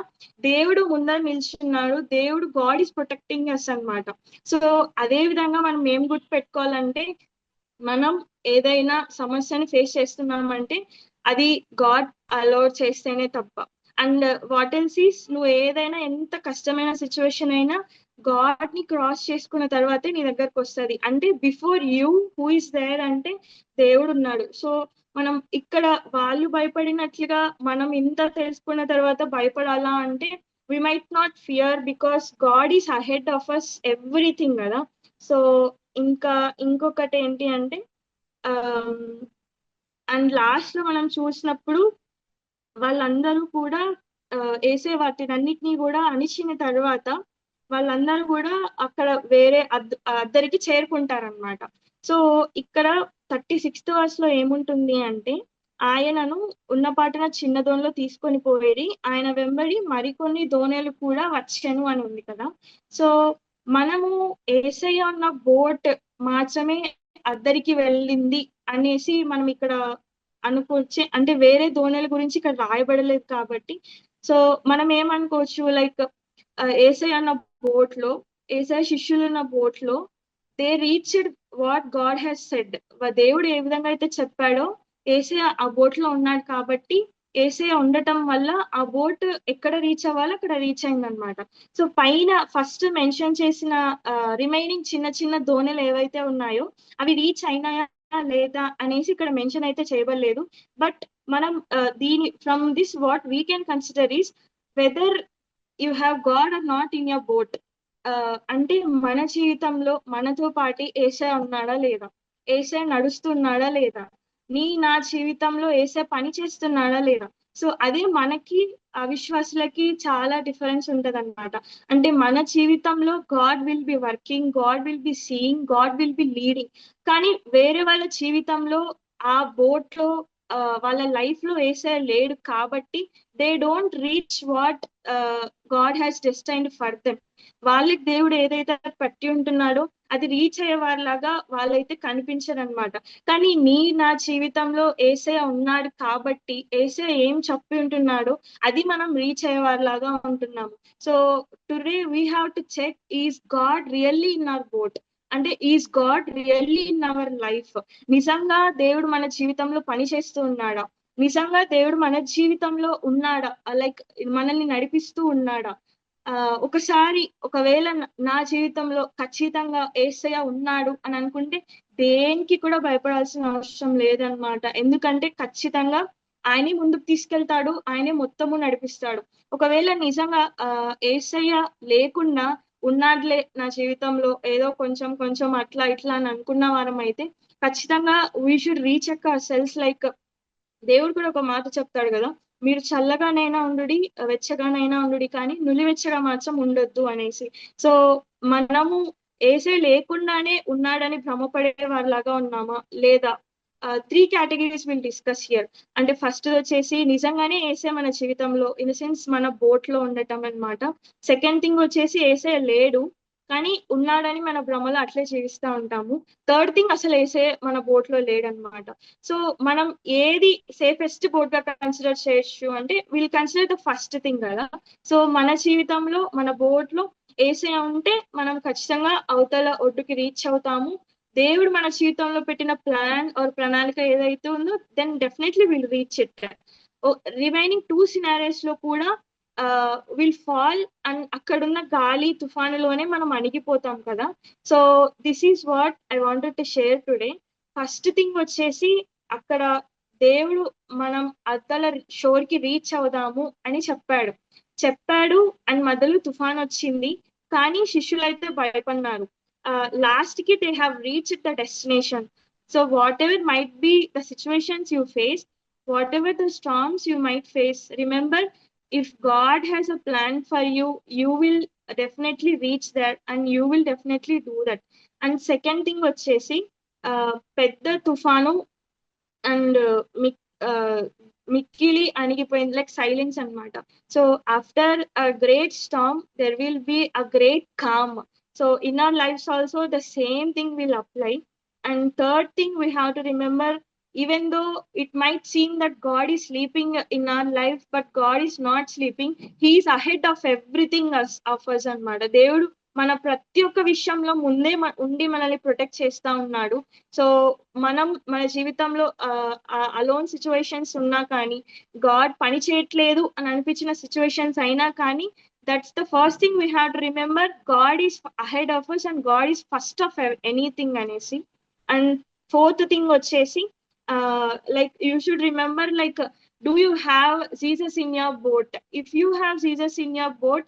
దేవుడు ముందర నిల్చున్నాడు. దేవుడు గాడ్ ఈస్ ప్రొటెక్టింగ్ అస్ అన్నమాట. సో అదే విధంగా మనం ఏం గుర్తు పెట్టుకోవాలంటే మనం ఏదైనా సమస్యని ఫేస్ చేస్తున్నామంటే అది గాడ్ అలౌ చేస్తేనే తప్ప. అండ్ వాట్ ఎల్స్ ఈస్ నువ్వు ఏదైనా ఎంత కష్టమైన సిచ్యువేషన్ అయినా గాడ్ ని క్రాస్ చేసుకున్న తర్వాతే నీ దగ్గరకు వస్తుంది. అంటే before you who is there అంటే దేవుడు ఉన్నాడు. సో మనం ఇక్కడ వాళ్ళు భయపడినట్లుగా మనం ఇంత తెలుసుకున్న తర్వాత భయపడాలా అంటే we might not fear because God is ahead of us everything కదా. సో ఇంకా ఇంకొకటి ఏంటి అంటే అండ్ లాస్ట్ లో మనం చూసినప్పుడు వాళ్ళందరూ కూడా వేసే వాటినన్నిటినీ కూడా అణిచిన తర్వాత వాళ్ళందరూ కూడా అక్కడ వేరే అద్దరికి చేరుకుంటారనమాట. సో ఇక్కడ 36th వర్స్ లో ఏముంటుంది అంటే ఆయనను ఉన్నపాటున చిన్న దోణిలో తీసుకొని పోయేది, ఆయన వెంబడి మరికొన్ని దోణెలు కూడా వచ్చాను అని ఉంది కదా. సో మనము ఏసయ్య ఉన్న బోట్ మాత్రమే అద్దరికి వెళ్ళింది అనేసి మనం ఇక్కడ అనుకోవచ్చు. అంటే వేరే దోణెల గురించి ఇక్కడ రాయబడలేదు కాబట్టి సో మనం ఏమనుకోవచ్చు, లైక్ ఏసై అన్న బోట్ లో, ఏసై శిష్యులు ఉన్న బోట్ లో they reached what God has said. దేవుడు ఏ విధంగా అయితే చెప్పాడో ఏసై ఆ బోట్ లో ఉన్నాడు కాబట్టి ఏసై ఉండటం వల్ల ఆ బోట్ ఎక్కడ రీచ్ అవ్వాలో అక్కడ రీచ్ అయింది అనమాట. సో పైన ఫస్ట్ మెన్షన్ చేసిన రిమైనింగ్ చిన్న చిన్న దోణెలు ఏవైతే ఉన్నాయో అవి రీచ్ అయినాయా లేదా అనేసి ఇక్కడ మెన్షన్ అయితే చేయబడలేదు. బట్ మనం దీని from this what we can consider is whether you have God or not in your boat. అంటే మన జీవితంలో మనతో పాటు ఏసై ఉన్నాడా లేదా, ఏసై నడుస్తున్నాడా లేదా, నా జీవితంలో ఏసై పని చేస్తున్నాడా లేదా. సో అదే మనకి అవిశ్వాసులకి చాలా డిఫరెన్స్ ఉంటది అనమాట. అంటే మన జీవితంలో God will be working, God will be seeing, God will be leading. కానీ వేరే వాళ్ళ జీవితంలో ఆ బోట్ లో వాళ్ళ లైఫ్ లో ఏసై లేడు కాబట్టి they don't reach what God has destined for them. వాళ్ళకి దేవుడు ఏదైతే పట్టి ఉంటున్నాడో అది రీచ్ అయ్యే వారిలాగా వాళ్ళైతే కనిపించరు అనమాట. కానీ నా జీవితంలో ఏసయ్య ఉన్నాడు కాబట్టి ఏసయ్య ఏం చెప్పి ఉంటున్నాడో అది మనం రీచ్ అయ్యే వారిలాగా ఉంటున్నాము. So today we have to check, is God really in our boat. అంటే is God really in our life. నిజంగా దేవుడు మన జీవితంలో పని చేస్తూ ఉన్నాడా, నిజంగా దేవుడు మన జీవితంలో ఉన్నాడా, లైక్ మనల్ని నడిపిస్తూ ఉన్నాడా. ఒకసారి ఒకవేళ నా జీవితంలో ఖచ్చితంగా యేసయ్య ఉన్నాడు అని అనుకుంటే దేనికి కూడా భయపడాల్సిన అవసరం లేదనమాట. ఎందుకంటే ఖచ్చితంగా ఆయనే ముందుకు తీసుకెళ్తాడు, ఆయనే మొత్తము నడిపిస్తాడు. ఒకవేళ నిజంగా యేసయ్య లేకుండా ఉన్నాడులే నా జీవితంలో ఏదో కొంచెం కొంచెం అట్లా ఇట్లా అని అనుకున్న వారం అయితే ఖచ్చితంగా we should recheck our sails. Like దేవుడు కూడా ఒక మాట చెప్తాడు కదా, మీరు చల్లగానైనా ఉండుడి, వెచ్చగానైనా ఉండుడి, కానీ నులివెచ్చగా మాత్రం ఉండొద్దు అనేసి. సో మనము ఏసే లేకుండానే ఉన్నాడని భ్రమపడే వారిలాగా ఉన్నామా లేదా? 3 categories విల్ డిస్కస్ హియర్. అంటే ఫస్ట్ వచ్చేసి నిజంగానే ఏసే మన జీవితంలో ఇన్ సెన్స్ మన బోట్ లో ఉండటం అనమాట. సెకండ్ థింగ్ వచ్చేసి ఏసే లేడు కానీ ఉన్నాడని మన భ్రమలో అట్లే జీవిస్తూ ఉంటాము. థర్డ్ థింగ్ అసలు ఏసే మన బోట్ లో లేడనమాట. సో మనం ఏది సేఫెస్ట్ బోట్ గా కన్సిడర్ చేయొచ్చు అంటే will consider the first thing కదా. సో మన జీవితంలో మన బోట్ లో ఏసే ఉంటే మనం ఖచ్చితంగా అవతల ఒడ్డుకి రీచ్ అవుతాము. దేవుడు మన జీవితంలో పెట్టిన ప్లాన్ ఆర్ ప్రణాళిక ఏదైతే ఉందో then definitely will reach it. Remaining 2 scenarios లో కూడా విల్ ఫాల్ అండ్ అక్కడున్న గాలి తుఫానులోనే మనం అణిగిపోతాం కదా. So this is what I wanted to share today. First thing వచ్చేసి అక్కడ దేవుడు మనం అద్దల షోర్ కి రీచ్ అవుదాము అని చెప్పాడు అండ్ మధ్యలో తుఫాన్ వచ్చింది కానీ శిష్యులైతే భయపడినారు. లాస్ట్ కి they have reached the destination. So whatever might be the situations you face, what ever the storms you might face, remember if God has a plan for you, you will definitely reach that and you will definitely do that. And second thing వచ్చేసి పెద్ద తుఫాను అండ్ మిక్కిలి అణిగిపోయింది, లైక్ సైలెన్స్ అనమాట. So after a great storm there will be a great calm. So in our lifes also the same thing will apply. And third thing we have to remember, even though it might seem that God is sleeping in our life, but God is not sleeping. He is ahead of everything of us అన్నమాట. దేవుడు మన ప్రతి ఒక్క విషయంలో ముందే ఉండి మనల్ని ప్రొటెక్ట్ చేస్తా ఉన్నాడు. సో మనం మన జీవితంలో అలోన్ సిచ్యువేషన్స్ ఉన్నా కానీ, గాడ్ పని చేయట్లేదు అని అనిపించిన సిచ్యువేషన్స్ అయినా కానీ that's the first thing we have to remember. God is ahead of us and God is first of anything అనేసి. And fourth thing వచ్చేసి like you should remember, like do you have Jesus in your boat? If you have Jesus in your boat,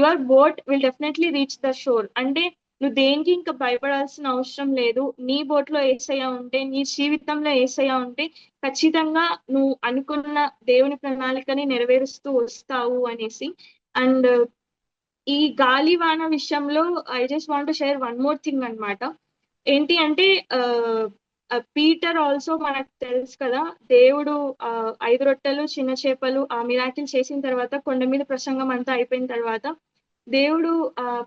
your boat will definitely reach the shore. అంటే నువ్వు దేనికి ఇంకా భయపడాల్సిన అవసరం లేదు. నీ బోట్ లో యేసయ్య ఉంటే, నీ జీవితంలో యేసయ్య ఉంటే ఖచ్చితంగా నువ్వు అనుకున్న దేవుని ప్రణాళికని నెరవేరుస్తూ వస్తావు అనేసి. అండ్ ఈ గాలి వాన విషయంలో I just want to share one more thing అన్నమాట. ఏంటి అంటే పీటర్ ఆల్సో మనకు తెలుసు కదా, దేవుడు 5 రొట్టెలు చిన్న చేపలు ఆ మిరాకిల్ చేసిన తర్వాత, కొండ మీద ప్రసంగం అంతా అయిపోయిన తర్వాత దేవుడు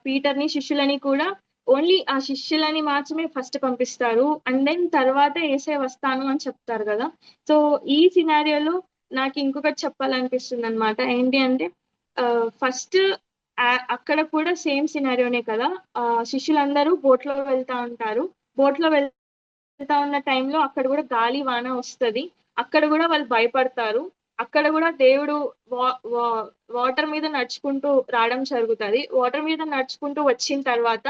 పీటర్ ని శిష్యులని కూడా ఓన్లీ ఆ శిష్యులని మాత్రమే ఫస్ట్ పంపిస్తారు. అండ్ దెన్ తర్వాత యేసయ్య వస్తాను అని చెప్తారు కదా. సో ఈ సినారియోలో నాకు ఇంకొకటి చెప్పాలనిపిస్తుంది అనమాట. ఏంటి అంటే ఫస్ట్ అక్కడ కూడా సేమ్ సినారియోనే కదా. శిష్యులందరూ బోట్ లో వెళ్తా ఉంటారు. బోట్ లో వెళ్తా ఉన్న టైంలో అక్కడ కూడా గాలి వాన వస్తుంది. అక్కడ కూడా వాళ్ళు భయపడతారు. అక్కడ కూడా దేవుడు వాటర్ మీద నడుచుకుంటూ రావడం జరుగుతుంది. వాటర్ మీద నడుచుకుంటూ వచ్చిన తర్వాత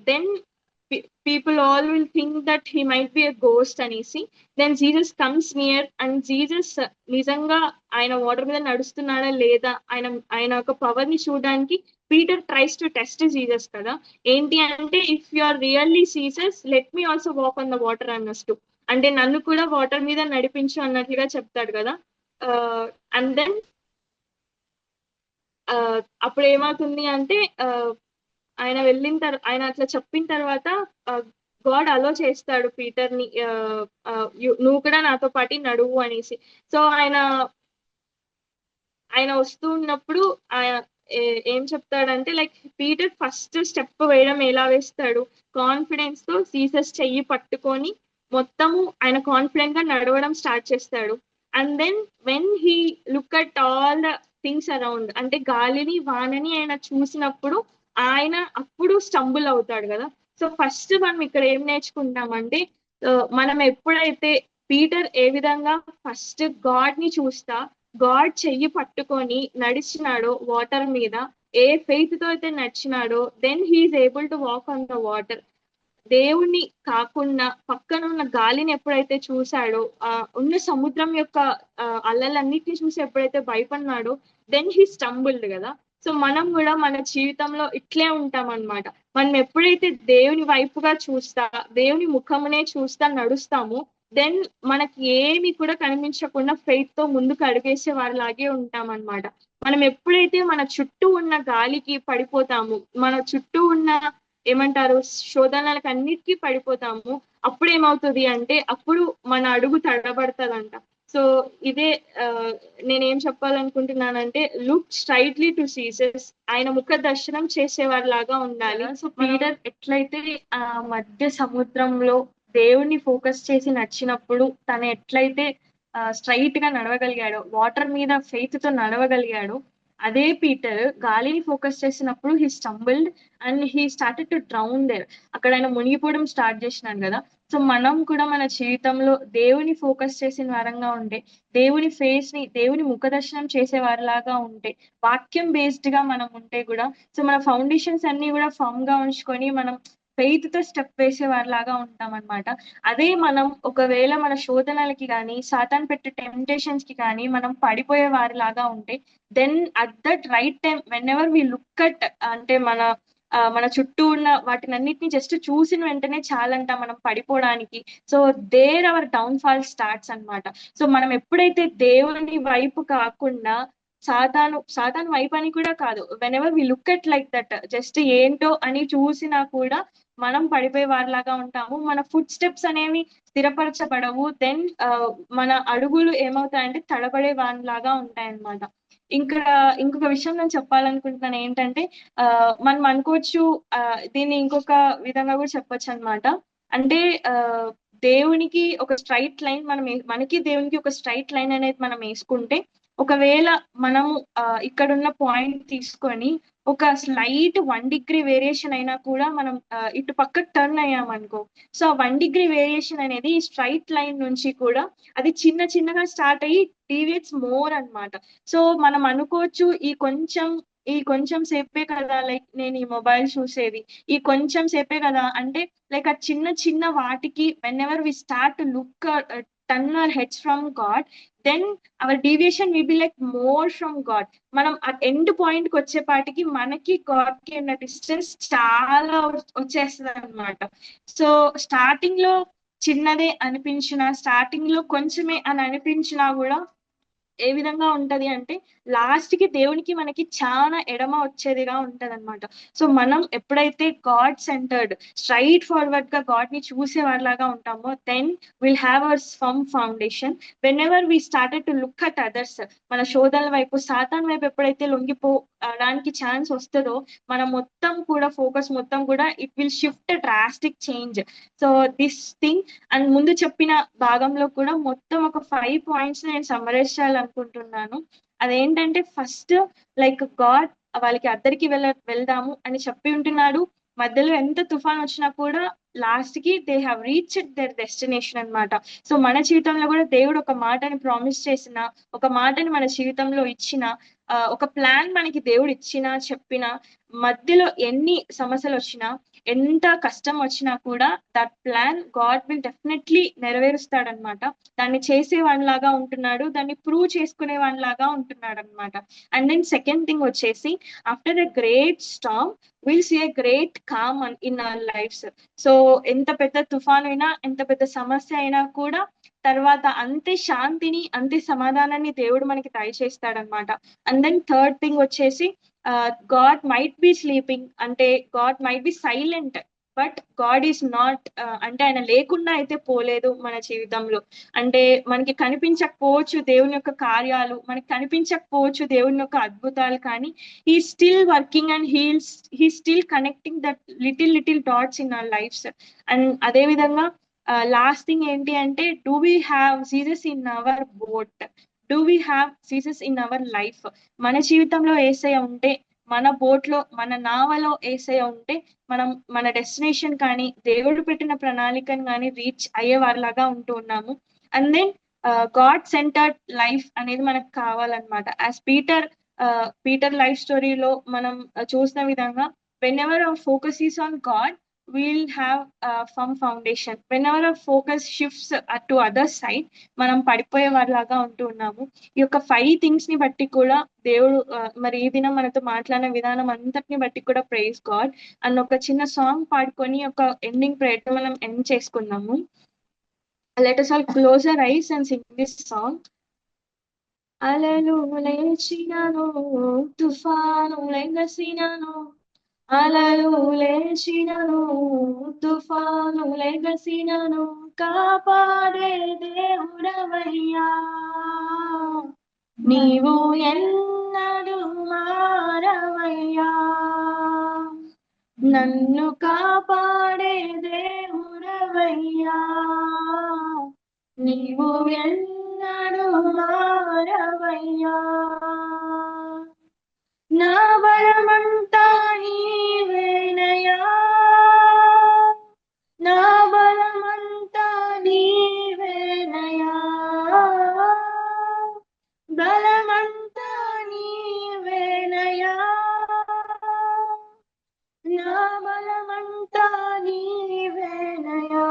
then people all will think that he might be a ghost అనేసి. then Jesus comes near and Jesus నిజంగా ఆయన వాటర్ మీద నడుస్తున్నాడా లేదా, ఆయన ఒక పవర్ ని చూడడానికి Peter tries to test Jesus కదా. ఏంటి అంటే if you are really Jesus let me also walk on the water అన్నట్టు, అంటే నన్ను కూడా వాటర్ మీద నడిపించు అన్నట్లుగా చెప్తాడు కదా. అండ్ దెన్ అప్పుడు ఏమవుతుంది అంటే ఆయన ఆయన అట్లా చెప్పిన తర్వాత గాడ్ అలో చేస్తాడు పీటర్ ని, నువ్వు కూడా నాతో పాటు నడువు అనేసి. సో ఆయన వస్తూ ఉన్నప్పుడు ఏం చెప్తాడంటే లైక్ పీటర్ ఫస్ట్ స్టెప్ వేయడం ఎలా వేస్తాడు, కాన్ఫిడెన్స్ తో జీసస్ చెయ్యి పట్టుకొని మొత్తము ఆయన కాన్ఫిడెంట్ గా నడవడం స్టార్ట్ చేస్తాడు. And then when he look at all the things around, అంటే గాలిని వానని ఆయన చూసినప్పుడు ఆయన అప్పుడు స్టంబుల్ అవుతాడు కదా. సో ఫస్ట్ మనం ఇక్కడ ఏం నేర్చుకుంటామంటే మనం ఎప్పుడైతే పీటర్ ఏ విధంగా ఫస్ట్ గాడ్ ని చూస్తా గాడ్ చెయ్యి పట్టుకొని నడిచినాడో వాటర్ మీద, ఏ ఫెయిత్ తో అయితే నడిచినాడో, then he is able to walk on the water. దేవుణ్ణి కాకుండా పక్కన ఉన్న గాలిని ఎప్పుడైతే చూశాడో, ఉన్న సముద్రం యొక్క అలలన్నిటిని చూసి ఎప్పుడైతే భయపడినాడో, దెన్ హీ స్టంబుల్డ్ కదా. సో మనం కూడా మన జీవితంలో ఇట్లే ఉంటాం అన్నమాట. మనం ఎప్పుడైతే దేవుని వైపుగా చూస్తా, దేవుని ముఖమునే చూస్తా నడుస్తామో, దెన్ మనకి ఏమి కూడా కనిపించకుండా ఫెయిత్ తో ముందుకు అడుగేసే వారిలాగే ఉంటాం అన్నమాట. మనం ఎప్పుడైతే మన చుట్టూ ఉన్న గాలికి పడిపోతాము, మన చుట్టూ ఉన్న ఏమంటారు శోధనలకు అన్నిటికీ పడిపోతాము, అప్పుడు ఏమవుతుంది అంటే అప్పుడు మన అడుగు తడబడతదంట. సో ఇదే నేనేం చెప్పాలనుకుంటున్నానంటే లుక్ స్ట్రైట్లీ టు జీసస్, ఆయన ముఖ దర్శనం చేసేవారి లాగా ఉండాలి. సో పీటర్ ఎట్లయితే ఆ మధ్య సముద్రంలో దేవుణ్ణి ఫోకస్ చేసి నడిచినప్పుడు తను ఎట్లయితే స్ట్రైట్ గా నడవగలిగాడో, వాటర్ మీద ఫెయిత్ తో నడవగలిగాడో, అదే పీటర్ గాలిని ఫోకస్ చేసినప్పుడు he stumbled and he started to drown there. అక్కడ ఆయన మునిగిపోవడం స్టార్ట్ చేసినాడు కదా. సో మనం కూడా మన జీవితంలో దేవుని ఫోకస్ చేసిన వారంగా ఉంటే, దేవుని ఫేస్ ని దేవుని ముఖ దర్శనం చేసే వారిలాగా ఉంటే, వాక్యం బేస్డ్ గా మనం ఉంటే కూడా, సో మన ఫౌండేషన్స్ అన్ని కూడా ఫర్మ్ గా ఉంచుకొని మనం ఫెయిత్ తో స్టెప్ వేసే వారిలాగా ఉంటాం అనమాట. అదే మనం ఒకవేళ మన శోధనలకి కానీ సాతాన్ పెట్టే టెంప్టేషన్స్ కి కానీ మనం పడిపోయే వారిలాగా ఉంటే, then at that right time whenever we look at, అంటే మన చుట్టూ ఉన్న వాటినన్నిటిని జస్ట్ చూసిన వెంటనే చాలంట మనం పడిపోవడానికి. So there our downfall starts అన్నమాట. సో మనం ఎప్పుడైతే దేవుని వైపు కాకుండా సాతాను వైపు అని కూడా కాదు, whenever we look at like that just ఏంటో అని చూసినా కూడా మనం పడిపోయే వారిలాగా ఉంటాము. మన ఫుట్ స్టెప్స్ అనేవి స్థిరపరచబడవు. దెన్ మన అడుగులు ఏమవుతాయంటే తడబడే వారిలాగా ఉంటాయన్నమాట. ఇంకొక విషయం నేను చెప్పాలనుకుంటున్నాను ఏంటంటే మనం అనుకోవచ్చు, దీన్ని ఇంకొక విధంగా కూడా చెప్పొచ్చు అనమాట. అంటే దేవునికి ఒక స్ట్రైట్ లైన్ మనకి దేవునికి ఒక స్ట్రైట్ లైన్ అనేది మనం వేసుకుంటే, ఒకవేళ మనము ఇక్కడున్న పాయింట్ తీసుకొని ఒక స్లైట్ 1 డిగ్రీ వేరియేషన్ అయినా కూడా మనం ఇటు పక్కకు టర్న్ అయ్యామనుకో, సో ఆ 1 డిగ్రీ వేరియేషన్ అనేది స్ట్రైట్ లైన్ నుంచి కూడా అది చిన్న చిన్నగా స్టార్ట్ అయ్యి డీవియేట్స్ మోర్ అన్నమాట. సో మనం అనుకోవచ్చు ఈ కొంచెం సేపే కదా, లైక్ నేను ఈ మొబైల్ చూసేది, ఈ కొంచెం సేపే కదా అంటే, లైక్ ఆ చిన్న చిన్న వాటికి whenever we start to look turn our heads from God, then our deviation will be like more from God. మనం ఆ ఎండ్ పాయింట్ కి వచ్చేపాటికి మనకి గాడ్ కి ఉన్న డిస్టెన్స్ చాలా వచ్చేస్తుంది అనమాట. సో స్టార్టింగ్ లో చిన్నదే అనిపించిన, స్టార్టింగ్ లో కొంచెమే అని అనిపించినా కూడా ఏ విధంగా ఉంటది అంటే లాస్ట్ కి దేవునికి మనకి చాలా ఎడమ వచ్చేదిగా ఉంటది అనమాట. సో మనం ఎప్పుడైతే గాడ్ సెంటర్డ్ స్ట్రైట్ ఫార్వర్డ్ గా గాడ్ ని చూసే వాళ్ళలాగా ఉంటామో, then will have our firm foundation. Whenever we started to look at others, మన శోధనల వైపు, సాతాన్ వైపు ఎప్పుడైతే లొంగిపోవడానికి ఛాన్స్ వస్తుందో, మన మొత్తం కూడా ఫోకస్ మొత్తం కూడా it will shift drastic change. So this thing, and ముందు చెప్పిన భాగంలో కూడా మొత్తం ఒక 5 పాయింట్స్ నేను సమ్మరైజ్ చేయాలనుకుంటున్నాను. అదేంటంటే ఫస్ట్, లైక్ గాడ్ వాళ్ళకి అద్దరికి వెళ్దాము అని చెప్పి ఉంటున్నాడు. మధ్యలో ఎంత తుఫాన్ వచ్చినా కూడా లాస్ట్ కి they have reached their destination అన్నమాట. సో మన జీవితంలో కూడా దేవుడు ఒక మాటని ప్రామిస్ చేసిన, ఒక మాటని మన జీవితంలో ఇచ్చిన, ఒక ప్లాన్ మనకి దేవుడు ఇచ్చినా చెప్పినా, మధ్యలో ఎన్ని సమస్యలు వచ్చినా, ఎంత కష్టం వచ్చినా కూడా that plan God will definitely నెరవేరుస్తాడనమాట. దాన్ని చేసే లాగా ఉంటున్నాడు, దాన్ని ప్రూవ్ చేసుకునే లాగా ఉంటున్నాడు అనమాట. అండ్ దెన్ సెకండ్ థింగ్ వచ్చేసి, after a great storm will see a great calm in our lifes. So ఎంత పెద్ద తుఫాన్ అయినా, ఎంత పెద్ద సమస్య అయినా కూడా తర్వాత అంతే శాంతిని, అంతే సమాధానాన్ని దేవుడు మనకి దయచేస్తాడనమాట. అండ్ దెన్ థర్డ్ థింగ్ వచ్చేసి, గాడ్ మైట్ బి స్లీపింగ్ అంటే God might be silent, but God is not, అంటే ఆయన లేకుండా అయితే పోలేదు మన జీవితంలో. అంటే మనకి కనిపించకపోవచ్చు దేవుని యొక్క కార్యాలు, మనకి కనిపించకపోవచ్చు దేవుని యొక్క అద్భుతాలు, కానీ he still working and he still connecting that little dots in our lifes. And అదే విధంగా లాస్ట్ థింగ్ ఏంటి అంటే, do we have Jesus in our boat, do we have Jesus in our life. మన జీవితంలో యేసయ్య ఉంటే, మన బోట్ లో, మన నావలో యేసయ్య ఉంటే, మనం మన డెస్టినేషన్ కానీ దేవుడు పెట్టిన ప్రణాళికను కానీ రీచ్ అయ్యే వారిలాగా ఉంటూ ఉన్నాము. And then God centred life అనేది మనకు కావాలన్నమాట. యాజ్ పీటర్ లైఫ్ స్టోరీలో మనం చూసిన విధంగా, when ever our focus is on God, we'll have a firm foundation. Whenever our focus shifts to other side, మనం పడిపోయే వారిలాగా ఉంటూ ఉన్నాము. ఈ యొక్క 5 థింగ్స్ ని బట్టి కూడా దేవుడు మరి ఈ దినం మనతో మాట్లాడిన విధానం అంతటిని బట్టి కూడా ప్రైజ్ గాడ్ అన్న ఒక చిన్న సాంగ్ పాడుకొని ఒక ఎండింగ్ ప్రేయర్ మనం ఎండ్ చేసుకున్నాము. Let us all close our eyes and sing this song. అలలు లేచినను, తుఫాను లెగసినను, అలలు లేచినను, తుఫాను లెగసినను, కాపాడే దేవుడవయ్యా, నీవు ఎన్నడూ మారవయ్యా, నన్ను కాపాడే దేవుడవయ్యా, నీవు ఎన్నడూ మారవయ్యా, నా బలమంతా నీవేనయ్యా, నా బలమంతా నీవేనయ్యా, బలమంతా నీవేనయ్యా, నా బలమంతా నీవేనయ్యా,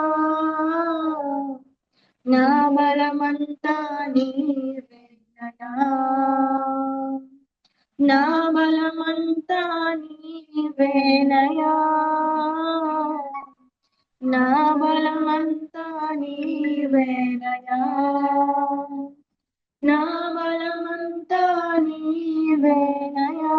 నా బలమంతా నీవేనయ్యా, నా బలమంతా నీవేనయ్యా, నా బలమంతా నీవేనయ్యా, నా బలమంతా నీవేనయ్యా.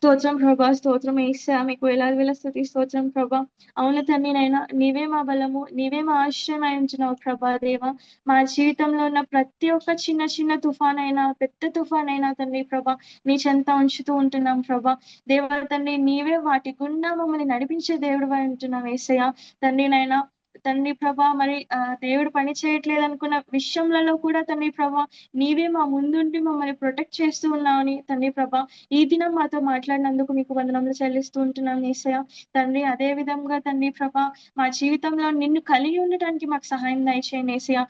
స్తోత్రం ప్రభా, స్తోత్రం యేసయ్యా, మీకు వేలాది స్తుతి స్తోత్రం ప్రభా. అవును తండ్రి నైనా, నీవే మా బలము, నీవే మా ఆశ్రయం అయి ఉంటున్నావు ప్రభా దేవ. మా జీవితంలో ఉన్న ప్రతి ఒక్క చిన్న చిన్న తుఫాన్ అయినా, పెద్ద తుఫాన్ అయినా తండ్రి ప్రభా, నీ చెంత ఉంచుతూ ఉంటున్నాం ప్రభా దేవ. తండ్రి నీవే వాటి గుండా మమ్మల్ని నడిపించే దేవుడు అయి ఉంటున్నావు యేసయ్యా. తండ్రి నైనా, తండ్రి ప్రభా మరి దేవుడు పని చేయట్లేదు అనుకున్న విషయంలో కూడా తండ్రి ప్రభా నీవే మా ముందుండి మమ్మల్ని ప్రొటెక్ట్ చేస్తూ ఉన్నావని తండ్రి ప్రభా ఈ దినం మాతో మాట్లాడినందుకు మీకు వందనములు చెల్లిస్తూ ఉంటున్నాం యేసయ్య. తండ్రి అదే విధంగా తండ్రి ప్రభా మా జీవితంలో నిన్ను కలిగి ఉండటానికి మాకు సహాయం దయచేయండి యేసయ్య.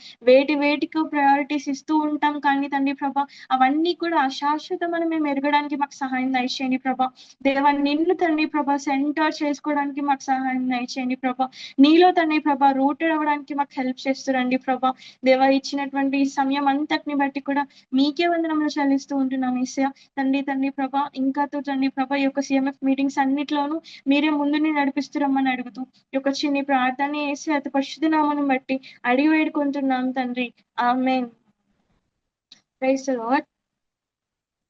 వేటికో ప్రయారిటీస్ ఇస్తూ ఉంటాం కానీ తండ్రి ప్రభా అవన్నీ కూడా అశాశ్వతమని మేము ఎరగడానికి మాకు సహాయం దయచేయండి ప్రభా. దేవా నిన్ను తండ్రి ప్రభా సెంటర్ చేసుకోవడానికి మాకు సహాయం దయచేయండి ప్రభా. నీలో తండ్రి ప్రభా రూటెడ్ అవ్వడానికి మాకు హెల్ప్ చేస్తురండి ప్రభా. దేవా ఇచ్చినటువంటి ఈ సమయం అంతటిని బట్టి కూడా మీకే వందనములు చెల్లిస్తూ ఉంటున్నాం యేసయ్య. తండ్రి ప్రభా ఇంకాతో తండ్రి ప్రభా ఈ యొక్క CMF మీటింగ్స్ అన్నిట్లోనూ మీరే ముందుని నడిపిస్తురమ్మని అడుగుతూ ఈ యొక్క చిన్ని ప్రార్థన యేసయ్య అతి పరిశుద్ధ నామమును బట్టి అడిగి వేడుకుంటున్నాం తండ్రి. ఆమేన్. Praise the lord.